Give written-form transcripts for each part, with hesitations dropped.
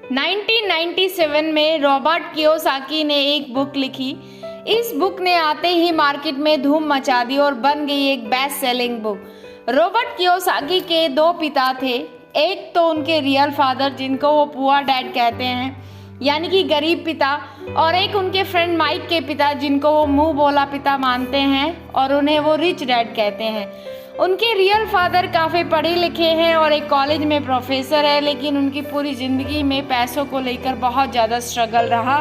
1997 में Robert Kiyosaki ने एक बुक लिखी। इस बुक ने आते ही मार्केट में धूम मचा दी और बन गई एक best selling book. Robert Kiyosaki के दो पिता थे, एक तो उनके रियल फादर जिनको वो पुअर डैड कहते हैं यानी कि गरीब पिता, और एक उनके फ्रेंड माइक के पिता जिनको वो मुंह बोला पिता मानते हैं और उन्हें वो रिच डैड कहते हैं। उनके रियल फादर काफ़ी पढ़े लिखे हैं और एक कॉलेज में प्रोफेसर है, लेकिन उनकी पूरी ज़िंदगी में पैसों को लेकर बहुत ज़्यादा स्ट्रगल रहा।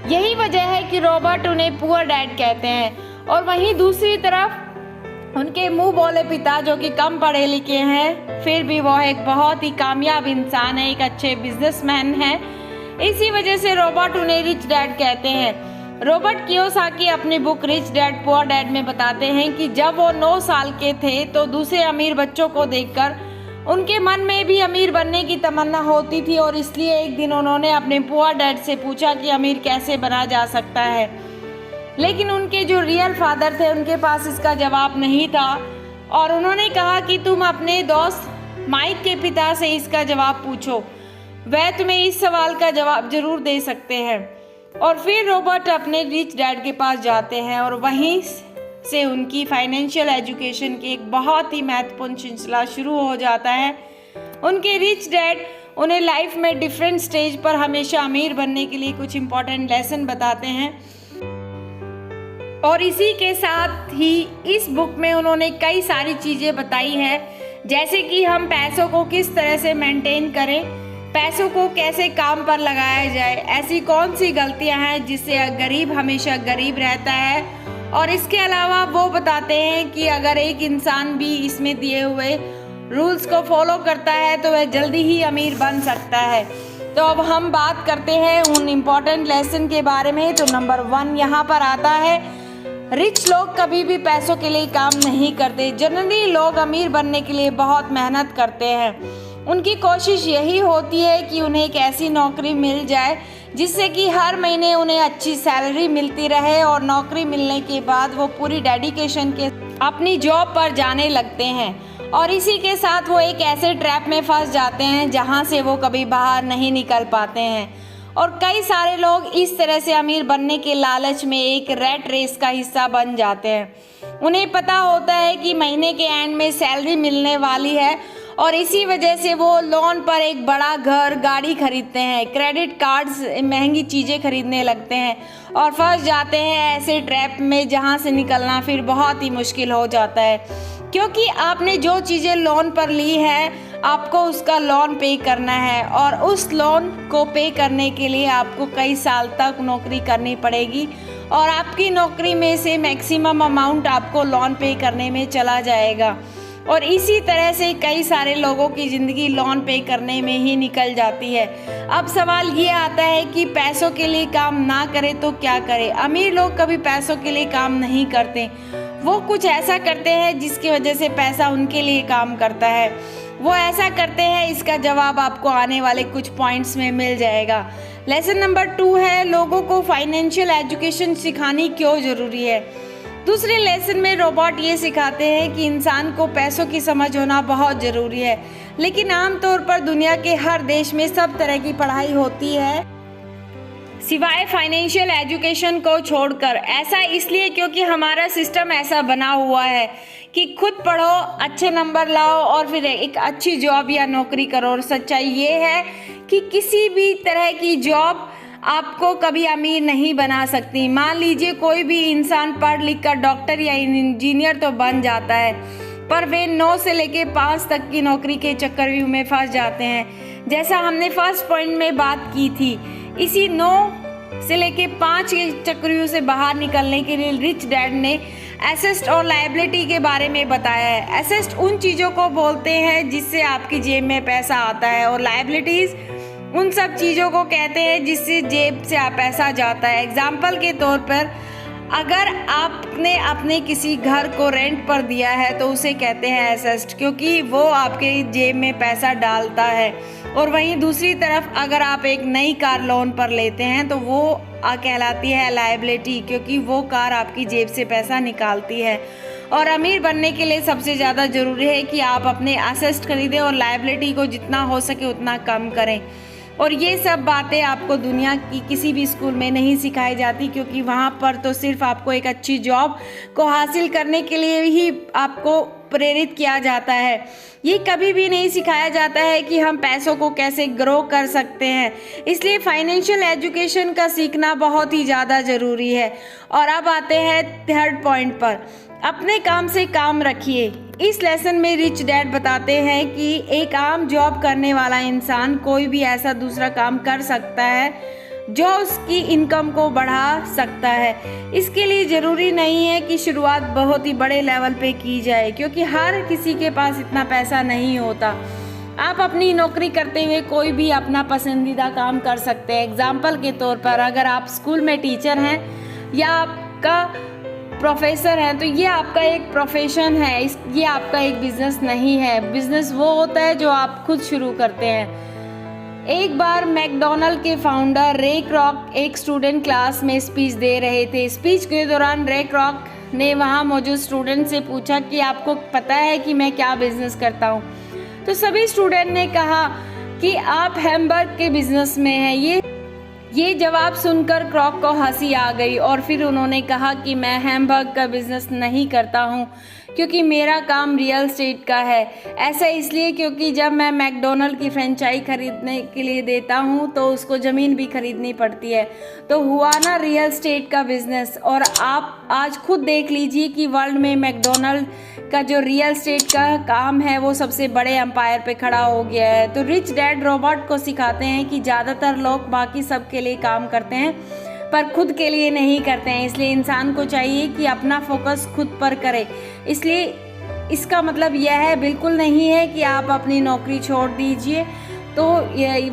यही वजह है कि रॉबर्ट उन्हें पुअर डैड कहते हैं। और वहीं दूसरी तरफ उनके मुंह बोले पिता जो कि कम पढ़े लिखे हैं, फिर भी वो एक बहुत ही कामयाब इंसान है, एक अच्छे बिजनेसमैन है। इसी वजह से रॉबर्ट उन्हें रिच डैड कहते हैं। रॉबर्ट कियोसाकी अपनी book rich dad poor dad में बताते हैं कि जब वो 9 साल के थे तो दूसरे अमीर बच्चों को देखकर उनके मन में भी अमीर बनने की तमन्ना होती थी, और इसलिए एक दिन उन्होंने अपने पुअर डैड से पूछा कि अमीर कैसे बना जा सकता है। लेकिन उनके जो रियल फादर थे उनके पास इसका जवाब नहीं था, और उन्होंने कहा कि तुम अपने दोस्त माइक के पिता से इसका जवाब पूछो, वह तुम्हें इस सवाल का जवाब जरूर दे सकते हैं। और फिर रॉबर्ट अपने रिच डैड के पास जाते हैं और वहीं से उनकी फाइनेंशियल एजुकेशन की एक बहुत ही महत्वपूर्ण सिलसिला शुरू हो जाता है। उनके रिच डैड उन्हें लाइफ में डिफरेंट स्टेज पर हमेशा अमीर बनने के लिए कुछ इम्पोर्टेंट लेसन बताते हैं। और इसी के साथ ही इस बुक में उन्होंने कई सारी चीज़ें बताई हैं, जैसे कि हम पैसों को किस तरह से मेंटेन करें, पैसों को कैसे काम पर लगाया जाए, ऐसी कौन सी गलतियां हैं जिससे गरीब हमेशा गरीब रहता है। और इसके अलावा वो बताते हैं कि अगर एक इंसान भी इसमें दिए हुए रूल्स को फॉलो करता है तो वह जल्दी ही अमीर बन सकता है। तो अब हम बात करते हैं उन इम्पोर्टेंट लेसन के बारे में। तो नंबर 1 यहाँ पर आता है, रिच लोग कभी भी पैसों के लिए काम नहीं करते। जनरली लोग अमीर बनने के लिए बहुत मेहनत करते हैं। उनकी कोशिश यही होती है कि उन्हें एक ऐसी नौकरी मिल जाए जिससे कि हर महीने उन्हें अच्छी सैलरी मिलती रहे, और नौकरी मिलने के बाद वो पूरी डेडिकेशन के अपनी जॉब पर जाने लगते हैं। और इसी के साथ वो एक ऐसे ट्रैप में फंस जाते हैं जहां से वो कभी बाहर नहीं निकल पाते हैं। और कई सारे लोग इस तरह से अमीर बनने के लालच में एक रैट रेस का हिस्सा बन जाते हैं। उन्हें पता होता है कि महीने के एंड में सैलरी मिलने वाली है, और इसी वजह से वो लोन पर एक बड़ा घर गाड़ी खरीदते हैं, क्रेडिट कार्ड्स, महंगी चीज़ें खरीदने लगते हैं और फंस जाते हैं ऐसे ट्रैप में जहां से निकलना फिर बहुत ही मुश्किल हो जाता है। क्योंकि आपने जो चीज़ें लोन पर ली है आपको उसका लोन पे करना है, और उस लोन को पे करने के लिए आपको कई साल तक नौकरी करनी पड़ेगी, और आपकी नौकरी में से मैक्सिमम अमाउंट आपको लोन पे करने में चला जाएगा। और इसी तरह से कई सारे लोगों की ज़िंदगी लोन पे करने में ही निकल जाती है। अब सवाल ये आता है कि पैसों के लिए काम ना करें तो क्या करें। अमीर लोग कभी पैसों के लिए काम नहीं करते, वो कुछ ऐसा करते हैं जिसकी वजह से पैसा उनके लिए काम करता है। वो ऐसा करते हैं, इसका जवाब आपको आने वाले कुछ पॉइंट्स में मिल जाएगा। लेसन नंबर 2 है, लोगों को फाइनेंशियल एजुकेशन सिखानी क्यों ज़रूरी है। दूसरे लेसन में रॉबर्ट ये सिखाते हैं कि इंसान को पैसों की समझ होना बहुत ज़रूरी है, लेकिन आमतौर पर दुनिया के हर देश में सब तरह की पढ़ाई होती है सिवाय फाइनेंशियल एजुकेशन को छोड़कर। ऐसा इसलिए क्योंकि हमारा सिस्टम ऐसा बना हुआ है कि खुद पढ़ो, अच्छे नंबर लाओ और फिर एक अच्छी जॉब या नौकरी करो। और सच्चाई ये है कि किसी भी तरह की जॉब आपको कभी अमीर नहीं बना सकती। मान लीजिए कोई भी इंसान पढ़ लिख कर डॉक्टर या इंजीनियर तो बन जाता है, पर वे 9 से लेके 5 तक की नौकरी के चक्रव्यूह में फंस जाते हैं। जैसा हमने फर्स्ट पॉइंट में बात की थी, इसी 9 से लेके 5 के चक्रव्यूह से बाहर निकलने के लिए रिच डैड ने एसेट और लायबिलिटी के बारे में बताया है। एसेट उन चीज़ों को बोलते हैं जिससे आपकी जेब में पैसा आता है, और लायबिलिटीज़ उन सब चीज़ों को कहते हैं जिससे जेब से पैसा जाता है। एग्जाम्पल के तौर पर अगर आपने अपने किसी घर को रेंट पर दिया है तो उसे कहते हैं एसेट, क्योंकि वो आपके जेब में पैसा डालता है। और वहीं दूसरी तरफ अगर आप एक नई कार लोन पर लेते हैं तो वो कहलाती है लायबिलिटी, क्योंकि वो कार आपकी जेब से पैसा निकालती है। और अमीर बनने के लिए सबसे ज़्यादा ज़रूरी है कि आप अपने एसेट खरीदें और लायबिलिटी को जितना हो सके उतना कम करें। और ये सब बातें आपको दुनिया की किसी भी स्कूल में नहीं सिखाई जाती, क्योंकि वहाँ पर तो सिर्फ आपको एक अच्छी जॉब को हासिल करने के लिए ही आपको प्रेरित किया जाता है। ये कभी भी नहीं सिखाया जाता है कि हम पैसों को कैसे ग्रो कर सकते हैं। इसलिए फाइनेंशियल एजुकेशन का सीखना बहुत ही ज़्यादा ज़रूरी है। और अब आते हैं थर्ड पॉइंट पर, अपने काम से काम रखिए। इस लेसन में रिच डैड बताते हैं कि एक आम जॉब करने वाला इंसान कोई भी ऐसा दूसरा काम कर सकता है जो उसकी इनकम को बढ़ा सकता है। इसके लिए ज़रूरी नहीं है कि शुरुआत बहुत ही बड़े लेवल पे की जाए, क्योंकि हर किसी के पास इतना पैसा नहीं होता। आप अपनी नौकरी करते हुए कोई भी अपना पसंदीदा काम कर सकते हैं। एग्जाम्पल के तौर पर अगर आप स्कूल में टीचर हैं या आपका प्रोफेसर हैं तो ये आपका एक प्रोफेशन है, ये आपका एक बिजनेस नहीं है। बिजनेस वो होता है जो आप खुद शुरू करते हैं। एक बार मैकडॉनल्ड के फाउंडर रे क्रॉक एक स्टूडेंट क्लास में स्पीच दे रहे थे। स्पीच के दौरान रे क्रॉक ने वहाँ मौजूद स्टूडेंट से पूछा कि आपको पता है कि मैं क्या बिजनेस करता हूँ। तो सभी स्टूडेंट ने कहा कि आप हैमबर्ग के बिजनेस में हैं। ये जवाब सुनकर क्रॉक को हंसी आ गई और फिर उन्होंने कहा कि मैं हैमबर्ग का बिजनेस नहीं करता हूँ, क्योंकि मेरा काम रियल एस्टेट का है। ऐसा इसलिए क्योंकि जब मैं मैकडॉनल्ड की फ्रेंचाइज खरीदने के लिए देता हूँ तो उसको ज़मीन भी खरीदनी पड़ती है। तो हुआ ना रियल एस्टेट का बिजनेस। और आप आज खुद देख लीजिए कि वर्ल्ड में मैकडॉनल्ड का जो रियल एस्टेट का काम है वो सबसे बड़े एम्पायर पे खड़ा हो गया है। तो रिच डैड रॉबर्ट को सिखाते हैं कि ज़्यादातर लोग बाकी सब के लिए काम करते हैं पर खुद के लिए नहीं करते हैं। इसलिए इंसान को चाहिए कि अपना फोकस खुद पर करे। इसलिए इसका मतलब यह है बिल्कुल नहीं है कि आप अपनी नौकरी छोड़ दीजिए। तो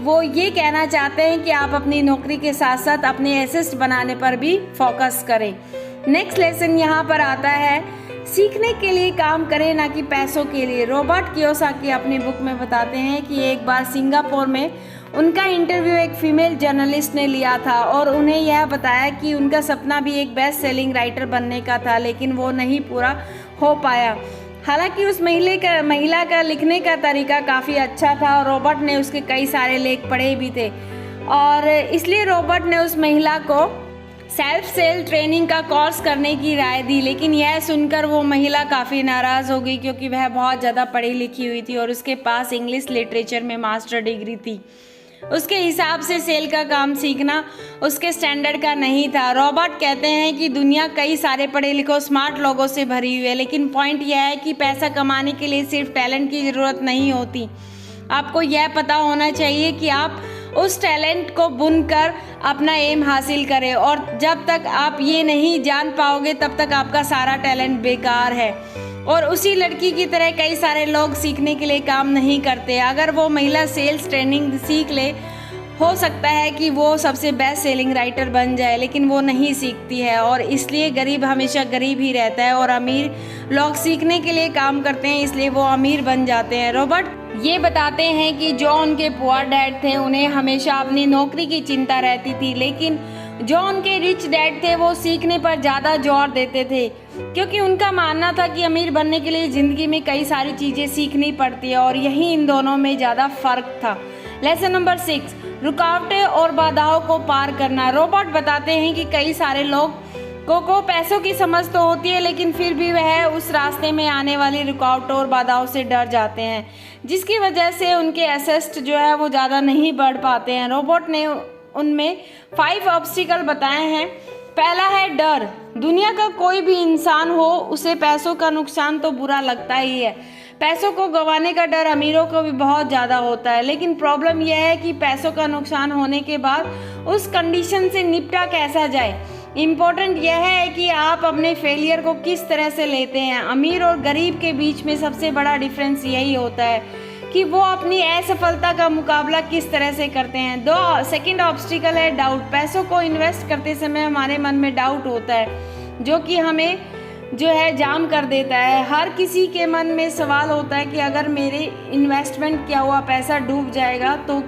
वो ये कहना चाहते हैं कि आप अपनी नौकरी के साथ साथ अपने एसेट्स बनाने पर भी फोकस करें। नेक्स्ट लेसन यहाँ पर आता है, सीखने के लिए काम करें ना कि पैसों के लिए। रॉबर्ट कियोसाकी अपनी बुक में बताते हैं कि एक बार सिंगापुर में उनका इंटरव्यू एक फीमेल जर्नलिस्ट ने लिया था और उन्हें यह बताया कि उनका सपना भी एक बेस्ट सेलिंग राइटर बनने का था, लेकिन वो नहीं पूरा हो पाया। हालांकि उस महिला का लिखने का तरीका काफ़ी अच्छा था और रॉबर्ट ने उसके कई सारे लेख पढ़े भी थे और इसलिए रॉबर्ट ने उस महिला को सेल्फ सेल ट्रेनिंग का कोर्स करने की राय दी। लेकिन यह सुनकर वो महिला काफ़ी नाराज़ हो गई, क्योंकि वह बहुत ज़्यादा पढ़ी लिखी हुई थी और उसके पास इंग्लिश लिटरेचर में मास्टर डिग्री थी। उसके हिसाब से सेल का काम सीखना उसके स्टैंडर्ड का नहीं था। रॉबर्ट कहते हैं कि दुनिया कई सारे पढ़े लिखे स्मार्ट लोगों से भरी हुई है, लेकिन पॉइंट यह है कि पैसा कमाने के लिए सिर्फ टैलेंट की ज़रूरत नहीं होती। आपको यह पता होना चाहिए कि आप उस टैलेंट को बुनकर अपना एम हासिल करें, और जब तक आप ये नहीं जान पाओगे तब तक आपका सारा टैलेंट बेकार है। और उसी लड़की की तरह कई सारे लोग सीखने के लिए काम नहीं करते। अगर वो महिला सेल्स ट्रेनिंग सीख ले, हो सकता है कि वो सबसे बेस्ट सेलिंग राइटर बन जाए, लेकिन वो नहीं सीखती है और इसलिए गरीब हमेशा गरीब ही रहता है और अमीर लोग सीखने के लिए काम करते हैं, इसलिए वो अमीर बन जाते हैं। रॉबर्ट ये बताते हैं कि जो उनके पुअर डैड थे उन्हें हमेशा अपनी नौकरी की चिंता रहती थी, लेकिन जो उनके रिच डैड थे वो सीखने पर ज़्यादा जोर देते थे, क्योंकि उनका मानना था कि अमीर बनने के लिए ज़िंदगी में कई सारी चीज़ें सीखनी पड़ती है और यही इन दोनों में ज़्यादा फ़र्क था। लेसन नंबर 6, रुकावटें और बाधाओं को पार करना। रॉबर्ट बताते हैं कि कई सारे लोग को पैसों की समझ तो होती है, लेकिन फिर भी वह उस रास्ते में आने वाली रुकावटों और बाधाओं से डर जाते हैं, जिसकी वजह से उनके एसेट्स जो है वो ज़्यादा नहीं बढ़ पाते हैं। रॉबर्ट ने उनमें 5 ऑब्स्टिकल बताए हैं। पहला है डर। दुनिया का कोई भी इंसान हो, उसे पैसों का नुकसान तो बुरा लगता ही है। पैसों को गंवाने का डर अमीरों को भी बहुत ज़्यादा होता है, लेकिन प्रॉब्लम यह है कि पैसों का नुकसान होने के बाद उस कंडीशन से निपटा कैसा जाए। इम्पोर्टेंट यह है कि आप अपने फेलियर को किस तरह से लेते हैं। अमीर और गरीब के बीच में सबसे बड़ा डिफरेंस यही होता है कि वो अपनी असफलता का मुकाबला किस तरह से करते हैं। सेकंड ऑब्स्टिकल है डाउट। पैसों को इन्वेस्ट करते समय हमारे मन में डाउट होता है, जो कि हमें जो है जाम कर देता है। हर किसी के मन में सवाल होता है कि अगर मेरे इन्वेस्टमेंट किया हुआ पैसा डूब जाएगा तो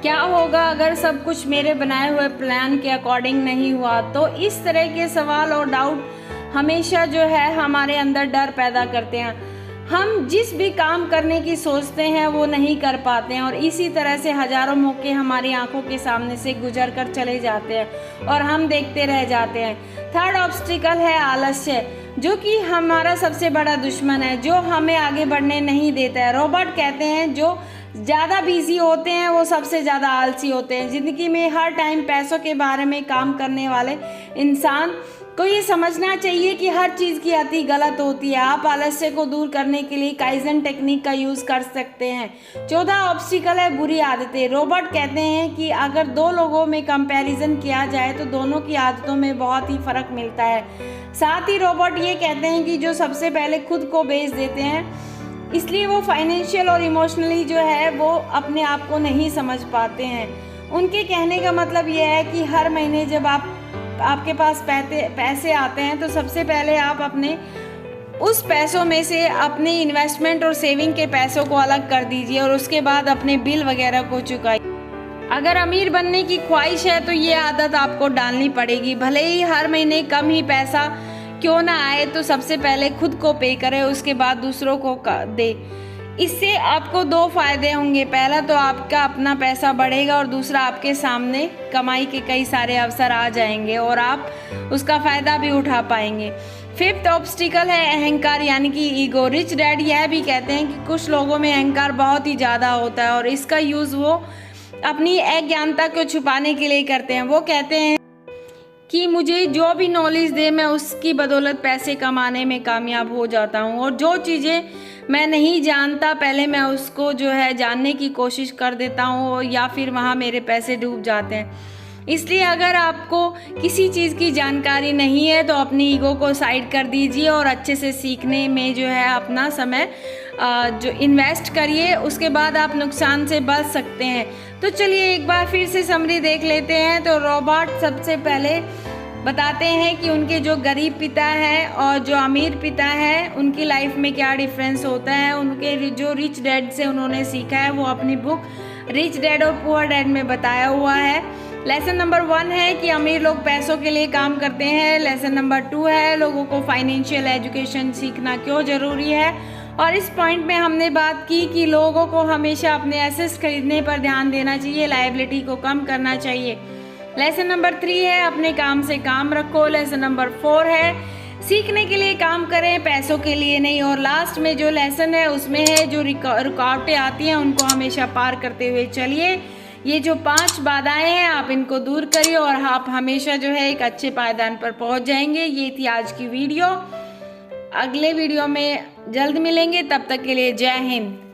क्या होगा अगर सब कुछ मेरे बनाए हुए प्लान के अकॉर्डिंग नहीं हुआ। तो इस तरह के सवाल और डाउट हमेशा जो है हमारे अंदर डर पैदा करते हैं। हम जिस भी काम करने की सोचते हैं वो नहीं कर पाते हैं और इसी तरह से हजारों मौके हमारी आंखों के सामने से गुजर कर चले जाते हैं और हम देखते रह जाते हैं। थर्ड ऑब्स्टिकल है आलस्य, जो कि हमारा सबसे बड़ा दुश्मन है, जो हमें आगे बढ़ने नहीं देता है। रॉबर्ट कहते हैं जो ज़्यादा बिजी होते हैं वो सबसे ज़्यादा आलसी होते हैं। ज़िंदगी में हर टाइम पैसों के बारे में काम करने वाले इंसान को ये समझना चाहिए कि हर चीज़ की अति गलत होती है। आप आलस्य को दूर करने के लिए काइजन टेक्निक का यूज़ कर सकते हैं। चौथा ऑब्स्टिकल है बुरी आदतें। रॉबर्ट कहते हैं कि अगर दो लोगों में कंपैरिजन किया जाए तो दोनों की आदतों में बहुत ही फ़र्क मिलता है। साथ ही रॉबर्ट ये कहते हैं कि जो सबसे पहले खुद को बेच देते हैं, इसलिए वो फाइनेंशियल और इमोशनली जो है वो अपने आप को नहीं समझ पाते हैं। उनके कहने का मतलब ये है कि हर महीने जब आपके पास पैसे आते हैं तो सबसे पहले आप अपने उस पैसों में से अपने इन्वेस्टमेंट और सेविंग के पैसों को अलग कर दीजिए और उसके बाद अपने बिल वगैरह को चुकाइए। अगर अमीर बनने की ख्वाहिश है तो ये आदत आपको डालनी पड़ेगी। भले ही हर महीने कम ही पैसा क्यों ना आए, तो सबसे पहले खुद को पे करें, उसके बाद दूसरों को दे। इससे आपको दो फायदे होंगे। पहला तो आपका अपना पैसा बढ़ेगा और दूसरा आपके सामने कमाई के कई सारे अवसर आ जाएंगे और आप उसका फ़ायदा भी उठा पाएंगे। फिफ्थ ऑब्स्टिकल है अहंकार यानी कि ईगो। रिच डैड यह भी कहते हैं कि कुछ लोगों में अहंकार बहुत ही ज़्यादा होता है और इसका यूज़ वो अपनी अज्ञानता को छुपाने के लिए करते हैं। वो कहते हैं कि मुझे जो भी नॉलेज दे मैं उसकी बदौलत पैसे कमाने में कामयाब हो जाता हूँ और जो चीज़ें मैं नहीं जानता पहले मैं उसको जो है जानने की कोशिश कर देता हूँ या फिर वहाँ मेरे पैसे डूब जाते हैं। इसलिए अगर आपको किसी चीज़ की जानकारी नहीं है तो अपनी ईगो को साइड कर दीजिए और अच्छे से सीखने में जो है अपना समय जो इन्वेस्ट करिए, उसके बाद आप नुकसान से बच सकते हैं। तो चलिए एक बार फिर से समरी देख लेते हैं। तो रॉबर्ट सबसे पहले बताते हैं कि उनके जो गरीब पिता हैं और जो अमीर पिता हैं उनकी लाइफ में क्या डिफरेंस होता है। उनके जो रिच डैड से उन्होंने सीखा है वो अपनी बुक रिच डैड और पुअर डैड में बताया हुआ है। लेसन नंबर 1 है कि अमीर लोग पैसों के लिए काम करते हैं। लेसन नंबर 2 है लोगों को फाइनेंशियल एजुकेशन सीखना क्यों ज़रूरी है। और इस पॉइंट में हमने बात की कि लोगों को हमेशा अपने एसेट्स खरीदने पर ध्यान देना चाहिए, लायबिलिटी को कम करना चाहिए। लेसन नंबर 3 है अपने काम से काम रखो। लेसन नंबर 4 है सीखने के लिए काम करें, पैसों के लिए नहीं। और लास्ट में जो लेसन है उसमें है जो रुकावटें आती हैं उनको हमेशा पार करते हुए चलिए। ये जो 5 बाधाएं हैं आप इनको दूर करिए और आप हमेशा जो है एक अच्छे पायदान पर पहुंच जाएंगे। ये थी आज की वीडियो। अगले वीडियो में जल्द मिलेंगे, तब तक के लिए जय हिंद।